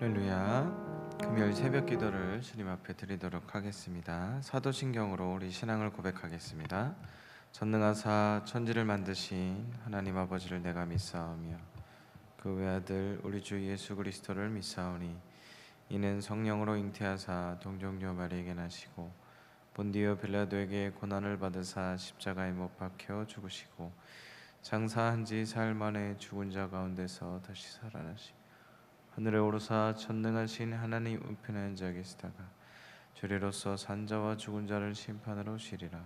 할렐루야. 금요일 새벽 기도를 주님 앞에 드리도록 하겠습니다. 사도신경으로 우리 신앙을 고백하겠습니다. 전능하사 천지를 만드신 하나님 아버지를 내가 믿사오며 그 외아들 우리 주 예수 그리스도를 믿사오니 이는 성령으로 잉태하사 동정녀 마리에게 나시고 본디오 빌라도에게 고난을 받으사 십자가에 못 박혀 죽으시고 장사한 지 사흘 만에 죽은 자 가운데서 다시 살아나시고 하늘에 오르사 전능하신 하나님 우편에 앉아 계시다가 주리로서 산자와 죽은 자를 심판하러 오시리라.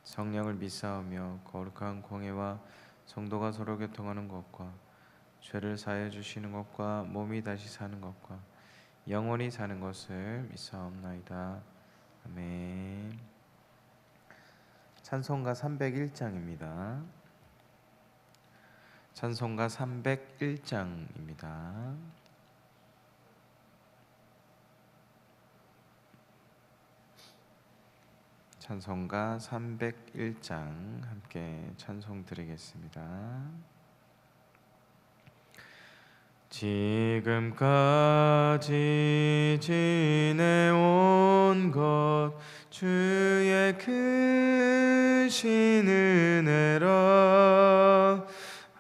성령을 믿사오며 거룩한 공회와 성도가 서로 교통하는 것과 죄를 사해 주시는 것과 몸이 다시 사는 것과 영원히 사는 것을 믿사옵나이다. 아멘. 찬송가 301장입니다. 찬송가 301장입니다. 찬송가 301장 함께 찬송 드리겠습니다. 지금까지 지내온 것 주의 크신 은혜라.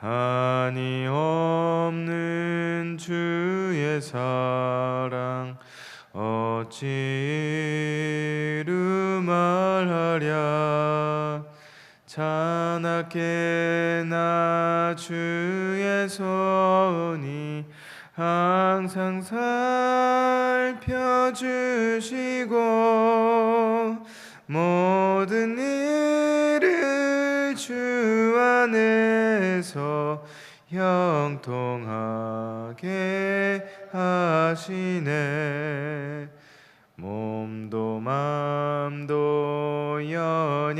한이 없는 주의 사랑 어찌 이루 말하랴. 자나깨 나 주의 손이 항상 살펴주시고 모든 일을 주 안에서 형통하게 하시네. 몸도 맘도 연약하나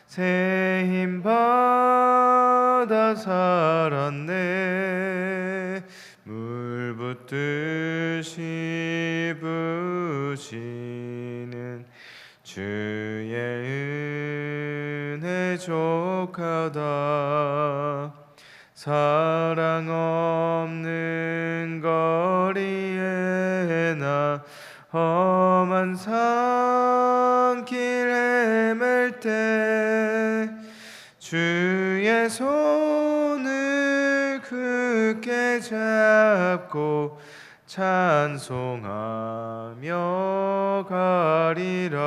새 힘 받아 살았네. 물 붓듯이 부시는 주의 은혜 족하다. 사랑 없는 거리에 나 험한 산길 헤맬 때 주의 손을 굳게 잡고 찬송하며 가리라.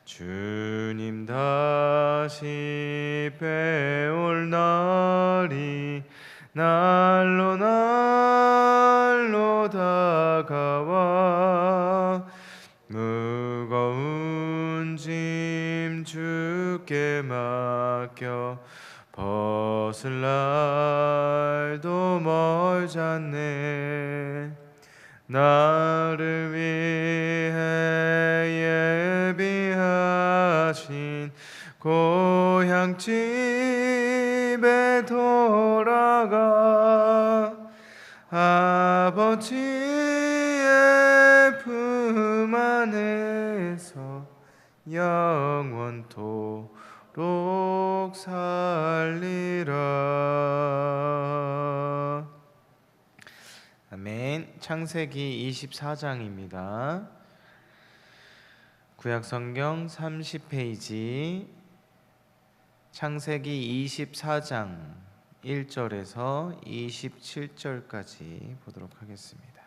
주님 다시 배올 날이 날로 날로 다가와 무거운 짐 주께 맡겨 벗을 날도 멀잖네. 나를 위해 예비하신 고향집에 돌아가 아버지의 품 안에서 영원토록 살리라. 아멘. 창세기 24장입니다. 구약성경 30페이지 창세기 24장 1절에서 27절까지 보도록 하겠습니다.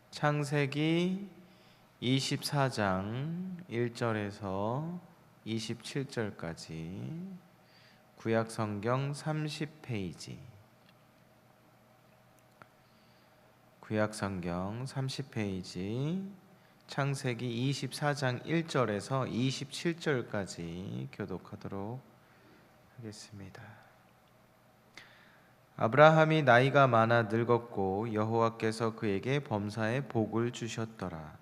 창세기 24장 1절에서 27절까지 구약성경 30페이지 구약성경 30페이지 창세기 24장 1절에서 27절까지 교독하도록 하겠습니다. 아브라함이 나이가 많아 늙었고 여호와께서 그에게 범사에 복을 주셨더라.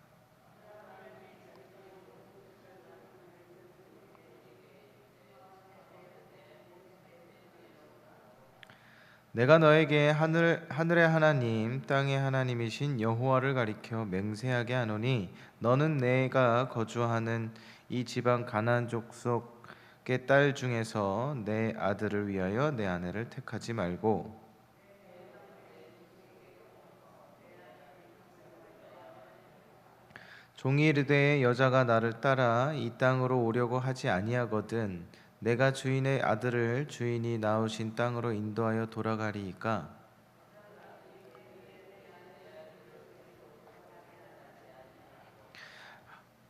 내가 너에게 하늘의 하나님 땅의 하나님이신 여호와를 가리켜 맹세하게 하노니 너는 내가 거주하는 이 지방 가나안 족속 7개 딸 중에서 내 아들을 위하여 내 아내를 택하지 말고 종이 이르되 여자가 나를 따라 이 땅으로 오려고 하지 아니하거든 내가 주인의 아들을 주인이 낳으신 땅으로 인도하여 돌아가리이까.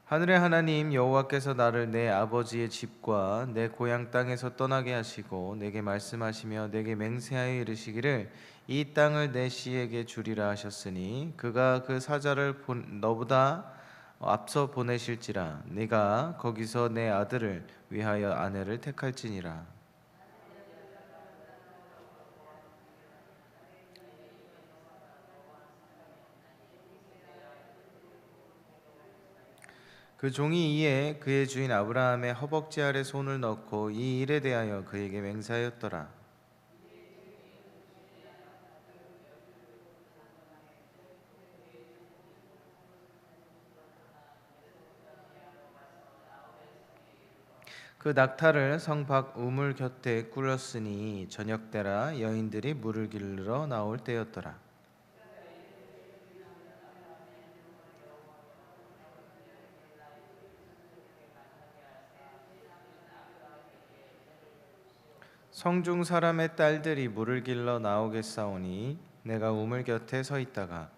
하늘의 하나님 여호와께서 나를 내 아버지의 집과 내 고향 땅에서 떠나게 하시고 내게 말씀하시며 내게 맹세하여 이르시기를 이 땅을 내 씨에게 주리라 하셨으니 그가 그 사자를 너보다 앞서 보내실지라 네가 거기서 내 아들을 위하여 아내를 택할지니라. 그 종이 이에 그의 주인 아브라함의 허벅지 아래 손을 넣고 이 일에 대하여 그에게 맹세하였더라. 그 낙타를 성 밖 우물 곁에 꿇었으니 저녁 때라 여인들이 물을 길러 나올 때였더라. 성중 사람의 딸들이 물을 길러 나오겠사오니 내가 우물 곁에 서 있다가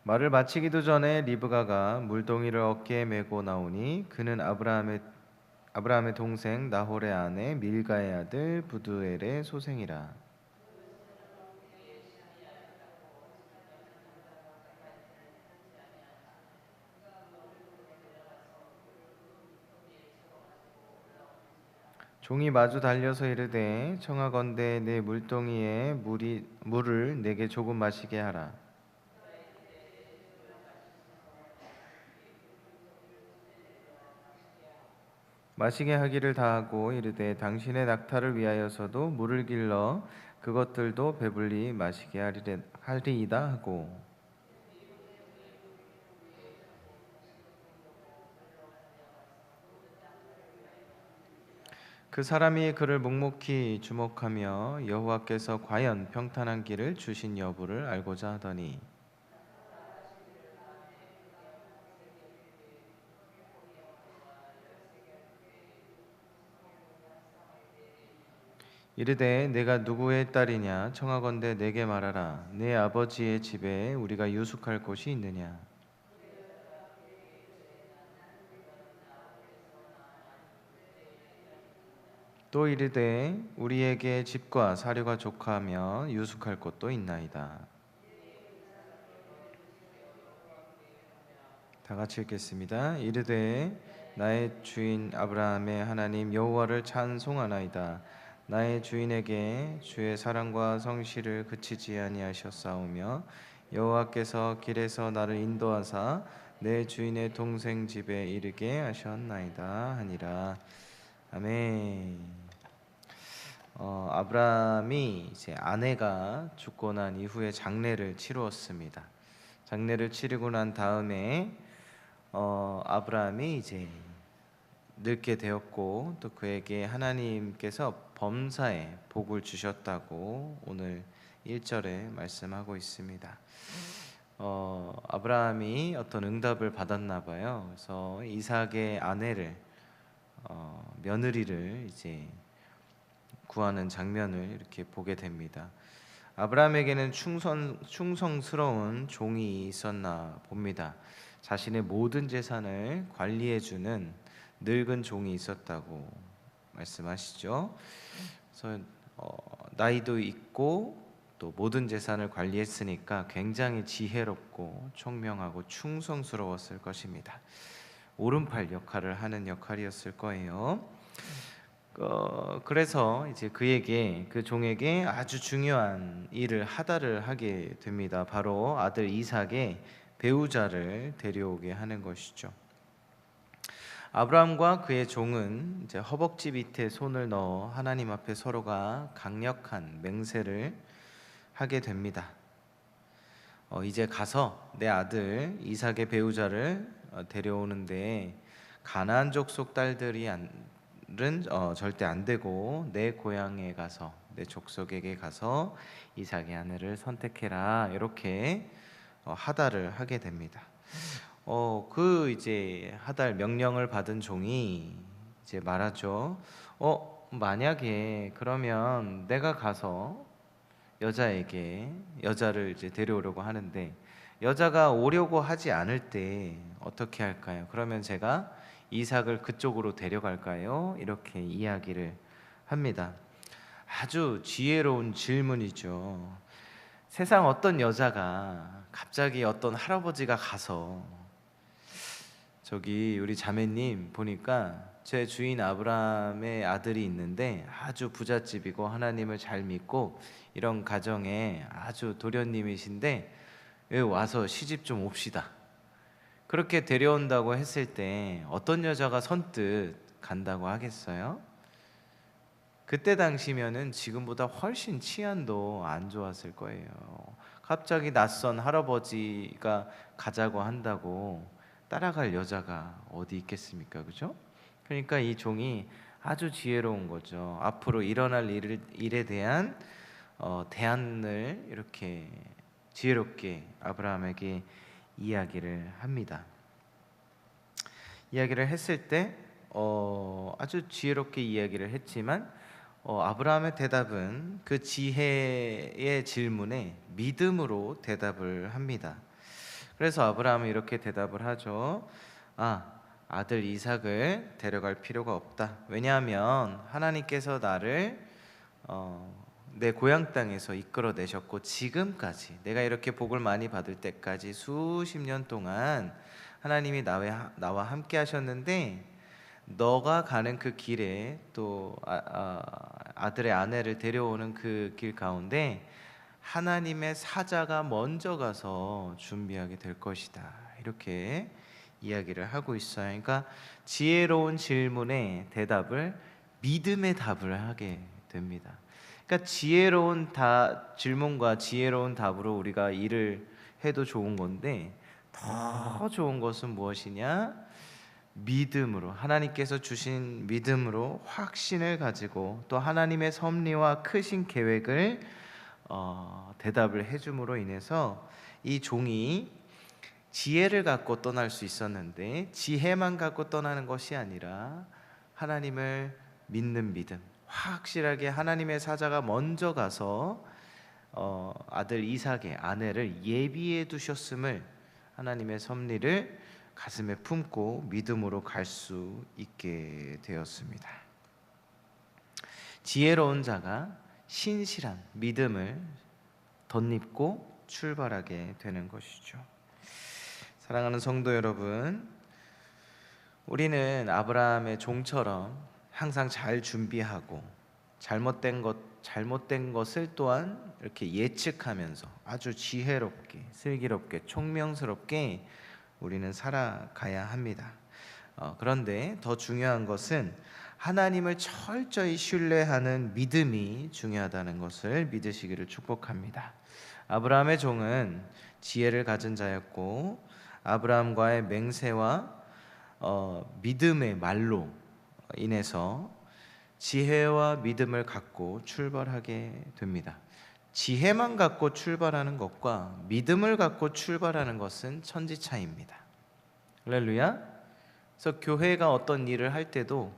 말을 마치기도 전에 리브가가 물동이를 어깨에 메고 나오니 그는 아브라함의 동생 나홀의 아내 밀가의 아들 부두엘의 소생이라. 종이 마주 달려서 이르되 청하건대 내 물동이에 물을 내게 조금 마시게 하라. 마시게 하기를 다하고 이르되 당신의 낙타를 위하여서도 물을 길러 그것들도 배불리 마시게 하리이다 하고 그 사람이 그를 묵묵히 주목하며 여호와께서 과연 평탄한 길을 주신 여부를 알고자 하더니 이르되 내가 누구의 딸이냐 청하건대 내게 말하라. 내 아버지의 집에 우리가 유숙할 곳이 있느냐. 또 이르되 우리에게 집과 사료가 족하며 유숙할 곳도 있나이다. 다 같이 읽겠습니다. 이르되 나의 주인 아브라함의 하나님 여호와를 찬송하나이다. 나의 주인에게 주의 사랑과 성실을 그치지 아니하셨사오며 여호와께서 길에서 나를 인도하사 내 주인의 동생 집에 이르게 하셨나이다 하니라. 아멘. 아브라함이 이제 아내가 죽고 난 이후에 장례를 치루었습니다. 장례를 치르고 난 다음에 아브라함이 이제 늙게 되었고 또 그에게 하나님께서 범사에 복을 주셨다고 오늘 1절에 말씀하고 있습니다. 아브라함이 어떤 응답을 받았나 봐요. 그래서 이삭의 아내를 며느리를 이제 구하는 장면을 이렇게 보게 됩니다. 아브라함에게는 충성스러운 종이 있었나 봅니다. 자신의 모든 재산을 관리해주는 늙은 종이 있었다고 말씀하시죠. 그래서 나이도 있고 또 모든 재산을 관리했으니까 굉장히 지혜롭고 총명하고 충성스러웠을 것입니다. 오른팔 역할을 하는 역할이었을 거예요. 그래서 이제 그 종에게 아주 중요한 일을 하다를 하게 됩니다. 바로 아들 이삭의 배우자를 데려오게 하는 것이죠. 아브라함과 그의 종은 이제 허벅지 밑에 손을 넣어 하나님 앞에 서로가 강력한 맹세를 하게 됩니다. 이제 가서 내 아들 이삭의 배우자를 데려오는데 가나안 족속 딸들은 절대 안 되고 내 고향에 가서 내 족속에게 가서 이삭의 아내를 선택해라, 이렇게 하달을 하게 됩니다. 그 이제 하달 명령을 받은 종이 이제 말하죠. 만약에 그러면 내가 가서 여자를 이제 데려오려고 하는데 여자가 오려고 하지 않을 때 어떻게 할까요? 그러면 제가 이삭을 그쪽으로 데려갈까요? 이렇게 이야기를 합니다. 아주 지혜로운 질문이죠. 세상 어떤 여자가 갑자기 어떤 할아버지가 가서 저기 우리 자매님 보니까 제 주인 아브라함의 아들이 있는데 아주 부잣집이고 하나님을 잘 믿고 이런 가정에 아주 도련님이신데 여기 와서 시집 좀 옵시다, 그렇게 데려온다고 했을 때 어떤 여자가 선뜻 간다고 하겠어요? 그때 당시면은 지금보다 훨씬 치안도 안 좋았을 거예요. 갑자기 낯선 할아버지가 가자고 한다고 따라갈 여자가 어디 있겠습니까? 그죠? 그러니까 이 종이 아주 지혜로운 거죠. 앞으로 일어날 일에 대한 대안을 이렇게 지혜롭게 아브라함에게 이야기를 합니다. 이야기를 했을 때 아주 지혜롭게 이야기를 했지만 아브라함의 대답은 그 지혜의 질문에 믿음으로 대답을 합니다. 그래서 아브라함은 이렇게 대답을 하죠. 아들 이삭을 데려갈 필요가 없다. 왜냐하면 하나님께서 나를 내 고향 땅에서 이끌어내셨고 지금까지 내가 이렇게 복을 많이 받을 때까지 수십 년 동안 하나님이 나와 함께 하셨는데 너가 가는 그 길에 또 아들의 아내를 데려오는 그 길 가운데 하나님의 사자가 먼저 가서 준비하게 될 것이다, 이렇게 이야기를 하고 있어요. 그러니까 지혜로운 질문에 대답을 믿음의 답을 하게 됩니다. 그러니까 지혜로운 질문과 지혜로운 답으로 우리가 일을 해도 좋은 건데 더 좋은 것은 무엇이냐? 믿음으로, 하나님께서 주신 믿음으로 확신을 가지고 또 하나님의 섭리와 크신 계획을 대답을 해줌으로 인해서 이 종이 지혜를 갖고 떠날 수 있었는데 지혜만 갖고 떠나는 것이 아니라 하나님을 믿는 믿음, 확실하게 하나님의 사자가 먼저 가서 아들 이삭의 아내를 예비해 두셨음을, 하나님의 섭리를 가슴에 품고 믿음으로 갈 수 있게 되었습니다. 지혜로운 자가 신실한 믿음을 덧입고 출발하게 되는 것이죠. 사랑하는 성도 여러분, 우리는 아브라함의 종처럼 항상 잘 준비하고 잘못된 것을 또한 이렇게 예측하면서 아주 지혜롭게, 슬기롭게, 총명스럽게 우리는 살아가야 합니다. 그런데 더 중요한 것은 하나님을 철저히 신뢰하는 믿음이 중요하다는 것을 믿으시기를 축복합니다. 아브라함의 종은 지혜를 가진 자였고 아브라함과의 맹세와 믿음의 말로 인해서 지혜와 믿음을 갖고 출발하게 됩니다. 지혜만 갖고 출발하는 것과 믿음을 갖고 출발하는 것은 천지차이입니다. 할렐루야. 그래서 교회가 어떤 일을 할 때도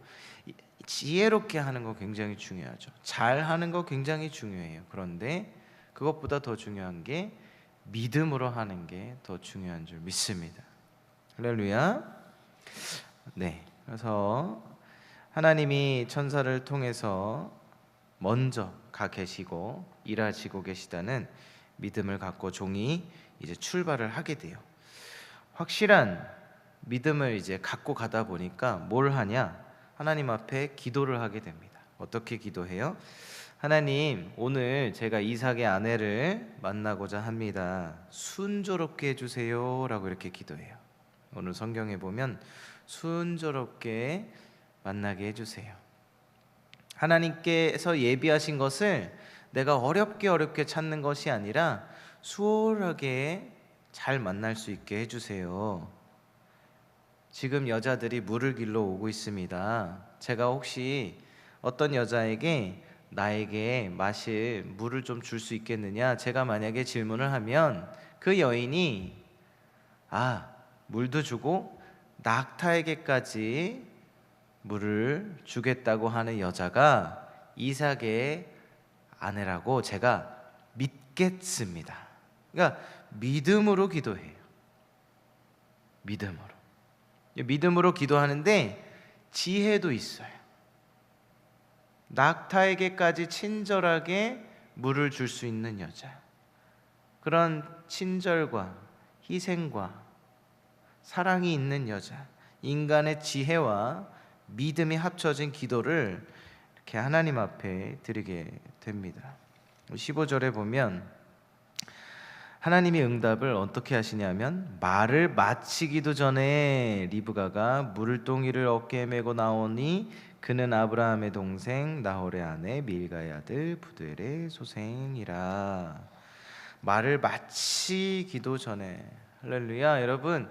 지혜롭게 하는 거 굉장히 중요하죠. 잘 하는 거 굉장히 중요해요. 그런데 그것보다 더 중요한 게 믿음으로 하는 게 더 중요한 줄 믿습니다. 할렐루야. 네. 그래서 하나님이 천사를 통해서 먼저 가 계시고 일하시고 계시다는 믿음을 갖고 종이 이제 출발을 하게 돼요. 확실한 믿음을 이제 갖고 가다 보니까 뭘 하냐? 하나님 앞에 기도를 하게 됩니다. 어떻게 기도해요? 하나님, 오늘 제가 이삭의 아내를 만나고자 합니다. 순조롭게 해주세요 라고 이렇게 기도해요. 오늘 성경에 보면 순조롭게 만나게 해주세요. 하나님께서 예비하신 것을 내가 어렵게 찾는 것이 아니라 수월하게 잘 만날 수 있게 해주세요. 지금 여자들이 물을 길러 오고 있습니다. 제가 혹시 어떤 여자에게 나에게 마실 물을 좀 줄 수 있겠느냐, 제가 만약에 질문을 하면 그 여인이 물도 주고 낙타에게까지 물을 주겠다고 하는 여자가 이삭의 아내라고 제가 믿겠습니다. 그러니까 믿음으로 기도해요. 믿음으로 기도하는데 지혜도 있어요. 낙타에게까지 친절하게 물을 줄 수 있는 여자, 그런 친절과 희생과 사랑이 있는 여자, 인간의 지혜와 믿음이 합쳐진 기도를 이렇게 하나님 앞에 드리게 됩니다. 15절에 보면 하나님이 응답을 어떻게 하시냐면, 말을 마치기도 전에 리브가가 물동이를 어깨에 메고 나오니 그는 아브라함의 동생 나홀의 아내 밀가의 아들 부두엘의 소생이라. 말을 마치기도 전에. 할렐루야. 여러분,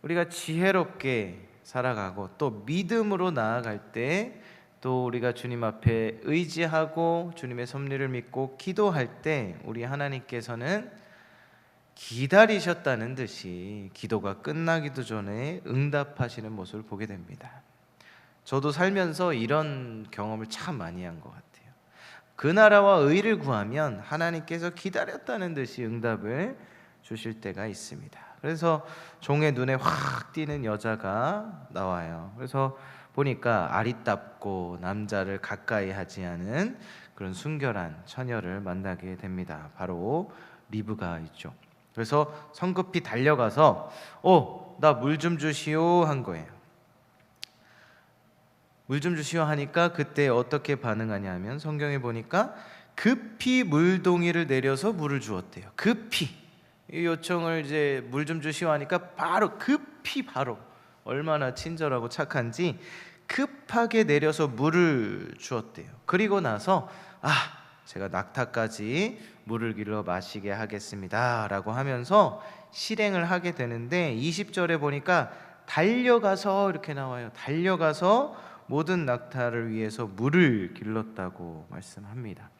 우리가 지혜롭게 살아가고 또 믿음으로 나아갈 때, 또 우리가 주님 앞에 의지하고 주님의 섭리를 믿고 기도할 때 우리 하나님께서는 기다리셨다는 듯이 기도가 끝나기도 전에 응답하시는 모습을 보게 됩니다. 저도 살면서 이런 경험을 참 많이 한 것 같아요. 그 나라와 의를 구하면 하나님께서 기다렸다는 듯이 응답을 주실 때가 있습니다. 그래서 종의 눈에 확 띄는 여자가 나와요. 그래서 보니까 아리따고 남자를 가까이 하지 않은 그런 순결한 처녀를 만나게 됩니다. 바로 리브가 있죠. 그래서 성급히 달려가서 나 물 좀 주시오 한 거예요. 물 좀 주시오 하니까 그때 어떻게 반응하냐면, 성경에 보니까 급히 물동이를 내려서 물을 주었대요. 급히 이 요청을 이제 물 좀 주시오 하니까 바로 얼마나 친절하고 착한지 급하게 내려서 물을 주었대요. 그리고 나서 제가 낙타까지 물을 길러 마시게 하겠습니다 라고 하면서 실행을 하게 되는데, 20절에 보니까 달려가서 이렇게 나와요. 달려가서 모든 낙타를 위해서 물을 길렀다고 말씀합니다.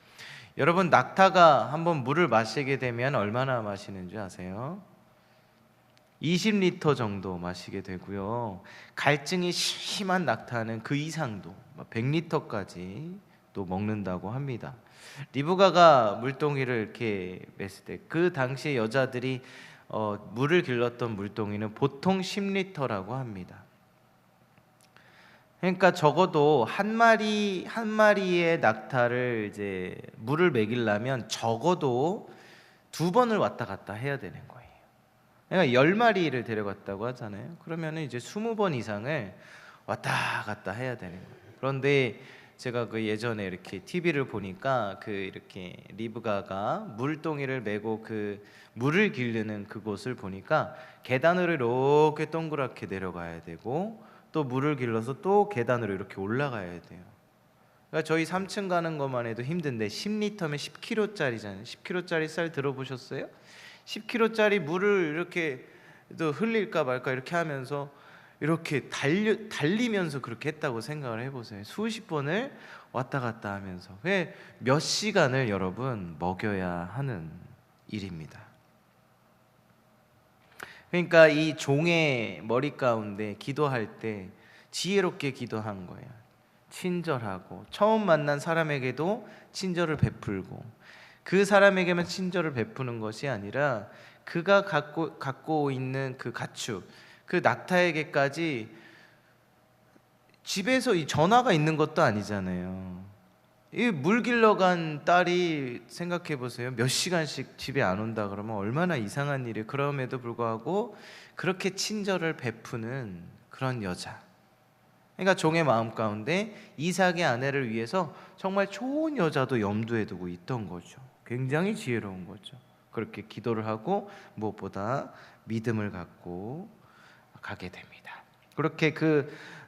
여러분, 낙타가 한번 물을 마시게 되면 얼마나 마시는 줄 아세요? 20리터 정도 마시게 되고요. 갈증이 심한 낙타는 그 이상도 100리터까지 또 먹는다고 합니다. 리브가가 물동이를 이렇게 맸을 때 그 당시에 여자들이 물을 길렀던 물동이는 보통 10리터라고 합니다. 그러니까 적어도 한 마리의 낙타를 이제 물을 먹이려면 적어도 2번을 왔다 갔다 해야 되는 거예요. 그러니까 10마리를 데려갔다고 하잖아요. 그러면 이제 20번 이상을 왔다 갔다 해야 되는 거예요. 그런데 제가 그 예전에 이렇게 TV를 보니까 이렇게 리브가가 물동이를 메고 그 물을 기르는 그곳을 보니까 계단으로 이렇게 동그랗게 내려가야 되고, 또 물을 길러서 또 계단으로 이렇게 올라가야 돼요. 그러니까 저희 3층 가는 것만 해도 힘든데 10리터면 10kg짜리잖아요. 10kg짜리 쌀 들어보셨어요? 10kg짜리 물을 이렇게 또 흘릴까 말까 이렇게 하면서 이렇게 달리면서 그렇게 했다고 생각을 해보세요. 수십 번을 왔다 갔다 하면서. 몇 시간을 여러분 먹여야 하는 일입니다. 그러니까 이 종의 머리 가운데 기도할 때 지혜롭게 기도한 거예요. 친절하고 처음 만난 사람에게도 친절을 베풀고, 그 사람에게만 친절을 베푸는 것이 아니라 그가 갖고 있는 그 가축, 그 낙타에게까지, 집에서 이 전화가 있는 것도 아니잖아요. 이 물 길러 간 딸이 생각해 보세요. 몇 시간씩 집에 안 온다 그러면 얼마나 이상한 일이에요. 그럼에도 불구하고 그렇게 친절을 베푸는 그런 여자, 그러니까 종의 마음 가운데 이삭의 아내를 위해서 정말 좋은 여자도 염두에 두고 있던 거죠. 굉장히 지혜로운 거죠. 그렇게 기도를 하고 무엇보다 믿음을 갖고 가게 됩니다. 그렇게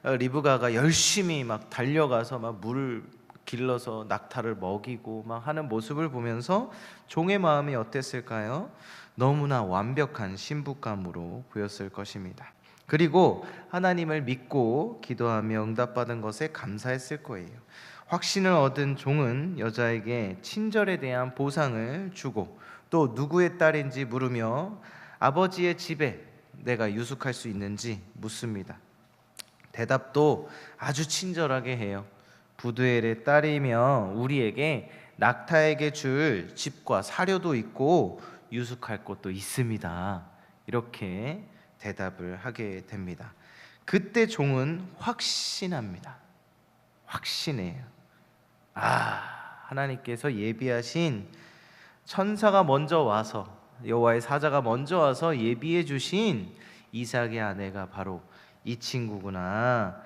리브가가 열심히 막 달려가서 막 물을 길러서 낙타를 먹이고 막 하는 모습을 보면서 종의 마음이 어땠을까요? 너무나 완벽한 신부감으로 보였을 것입니다. 그리고 하나님을 믿고 기도하며 응답받은 것에 감사했을 거예요. 확신을 얻은 종은 여자에게 친절에 대한 보상을 주고 또 누구의 딸인지 물으며 아버지의 집에 내가 유숙할 수 있는지 묻습니다. 대답도 아주 친절하게 해요. 부두엘의 딸이며 우리에게 낙타에게 줄 집과 사료도 있고 유숙할 곳도 있습니다. 이렇게 대답을 하게 됩니다. 그때 종은 확신합니다. 확신해요. 하나님께서 예비하신 천사가 먼저 와서, 여호와의 사자가 먼저 와서 예비해 주신 이삭의 아내가 바로 이 친구구나.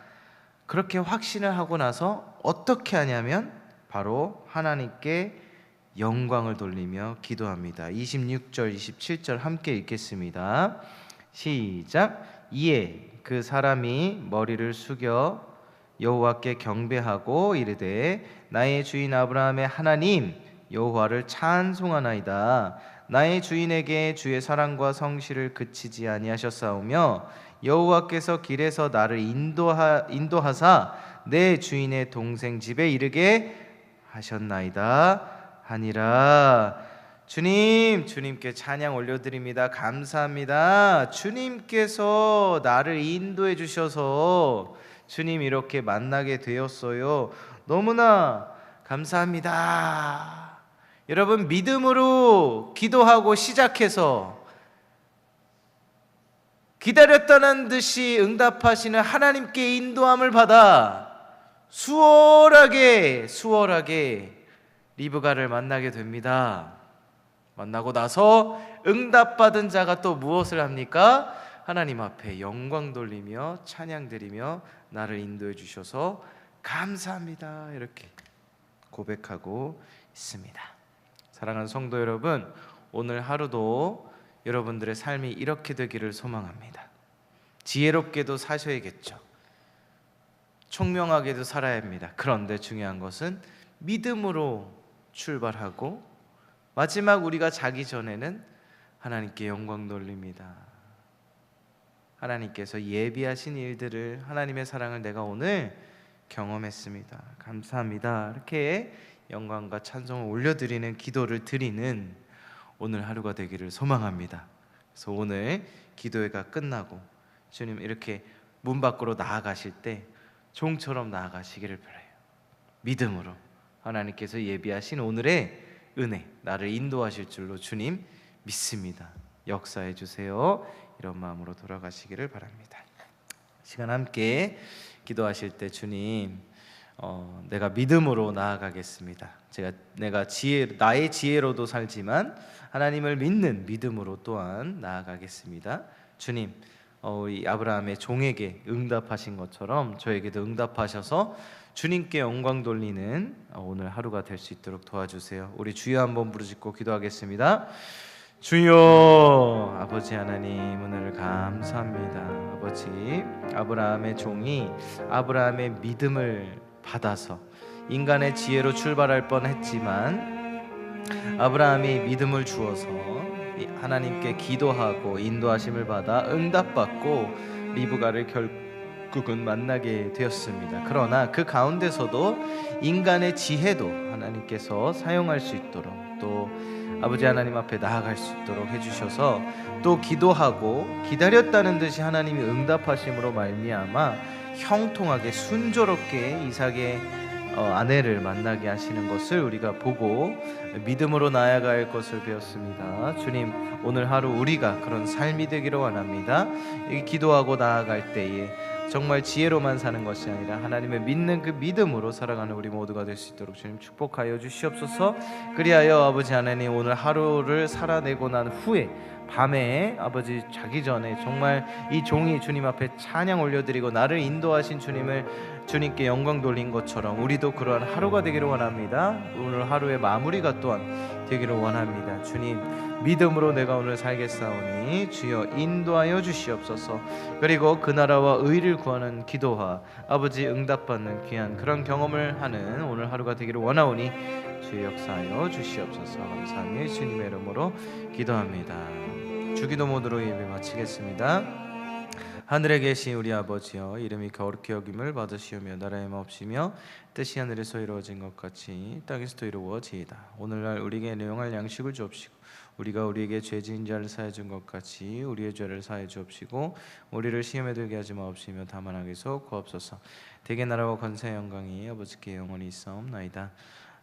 그렇게 확신을 하고 나서 어떻게 하냐면 바로 하나님께 영광을 돌리며 기도합니다. 26절 27절 함께 읽겠습니다. 시작. 이에 그 사람이 머리를 숙여 여호와께 경배하고 이르되 나의 주인 아브라함의 하나님 여호와를 찬송하나이다. 나의 주인에게 주의 사랑과 성실을 그치지 아니하셨사오며 여호와께서 길에서 나를 인도하사 내 주인의 동생 집에 이르게 하셨나이다 하니라. 주님께 찬양 올려드립니다. 감사합니다. 주님께서 나를 인도해 주셔서 주님 이렇게 만나게 되었어요. 너무나 감사합니다. 여러분, 믿음으로 기도하고 시작해서 기다렸다는 듯이 응답하시는 하나님께 인도함을 받아 수월하게 리브가를 만나게 됩니다. 만나고 나서 응답받은 자가 또 무엇을 합니까? 하나님 앞에 영광 돌리며 찬양 드리며 나를 인도해 주셔서 감사합니다. 이렇게 고백하고 있습니다. 사랑하는 성도 여러분, 오늘 하루도 여러분들의 삶이 이렇게 되기를 소망합니다. 지혜롭게도 사셔야겠죠. 총명하게도 살아야 합니다. 그런데 중요한 것은 믿음으로 출발하고 마지막 우리가 자기 전에는 하나님께 영광 돌립니다. 하나님께서 예비하신 일들을, 하나님의 사랑을 내가 오늘 경험했습니다. 감사합니다. 이렇게 영광과 찬송을 올려드리는 기도를 드리는 오늘 하루가 되기를 소망합니다. 그래서 오늘 기도회가 끝나고 주님 이렇게 문 밖으로 나아가실 때 종처럼 나아가시기를 바라요. 믿음으로 하나님께서 예비하신 오늘의 은혜, 나를 인도하실 줄로 주님 믿습니다. 역사해 주세요. 이런 마음으로 돌아가시기를 바랍니다. 시간 함께 기도하실 때 주님, 내가 믿음으로 나아가겠습니다. 내가 나의 지혜로도 살지만 하나님을 믿는 믿음으로 또한 나아가겠습니다. 주님, 우리 아브라함의 종에게 응답하신 것처럼 저에게도 응답하셔서 주님께 영광 돌리는 오늘 하루가 될 수 있도록 도와주세요. 우리 주여 한번 부르짖고 기도하겠습니다. 주여, 아버지 하나님, 오늘 감사합니다. 아버지, 아브라함의 종이 아브라함의 믿음을 받아서 인간의 지혜로 출발할 뻔했지만 아브라함이 믿음을 주어서 하나님께 기도하고 인도하심을 받아 응답받고 리브가를 결국은 만나게 되었습니다. 그러나 그 가운데서도 인간의 지혜도 하나님께서 사용할 수 있도록, 또 아버지 하나님 앞에 나아갈 수 있도록 해주셔서 또 기도하고 기다렸다는 듯이 하나님이 응답하심으로 말미암아 형통하게 순조롭게 이삭의 아내를 만나게 하시는 것을 우리가 보고 믿음으로 나아갈 것을 배웠습니다. 주님, 오늘 하루 우리가 그런 삶이 되기를 원합니다. 기도하고 나아갈 때에 정말 지혜로만 사는 것이 아니라 하나님을 믿는 그 믿음으로 살아가는 우리 모두가 될 수 있도록 주님 축복하여 주시옵소서. 그리하여 아버지 하나님, 오늘 하루를 살아내고 난 후에 밤에 아버지 자기 전에 정말 이 종이 주님 앞에 찬양 올려드리고 나를 인도하신 주님을 주님께 영광 돌린 것처럼 우리도 그러한 하루가 되기를 원합니다. 오늘 하루의 마무리가 또한 되기를 원합니다. 주님, 믿음으로 내가 오늘 살겠사오니 주여 인도하여 주시옵소서. 그리고 그 나라와 의를 구하는 기도와 아버지 응답받는 귀한 그런 경험을 하는 오늘 하루가 되기를 원하오니 주의 역사하여 주시옵소서. 감사하며 주님의 이름으로 기도합니다. 주기도 모드로 예배 마치겠습니다. 하늘에 계신 우리 아버지여, 이름이 거룩히 여김을 받으시오며 나라의 마옵시며 뜻이 하늘에서 이루어진 것 같이 땅에서도 이루어지이다. 오늘날 우리에게 일용할 양식을 주옵시고 우리가 우리에게 죄 지은 자를 사하여 준 것 같이 우리의 죄를 사하여 주옵시고 우리를 시험에 들게 하지 마옵시며 다만 악에서 구하옵소서. 대개 나라와 권세 영광이 아버지께 영원히 있사옵나이다.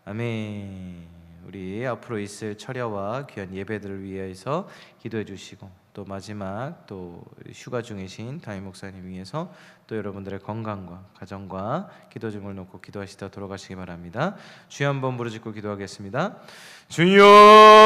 아멘. 우리 앞으로 있을 철야와 귀한 예배들을 위해서 기도해 주시고, 또 마지막 또 휴가 중이신 담임 목사님 위해서 또 여러분들의 건강과 가정과 기도 중을 놓고 기도하시다 돌아가시기 바랍니다. 주여 한번 부르짖고 기도하겠습니다. 주여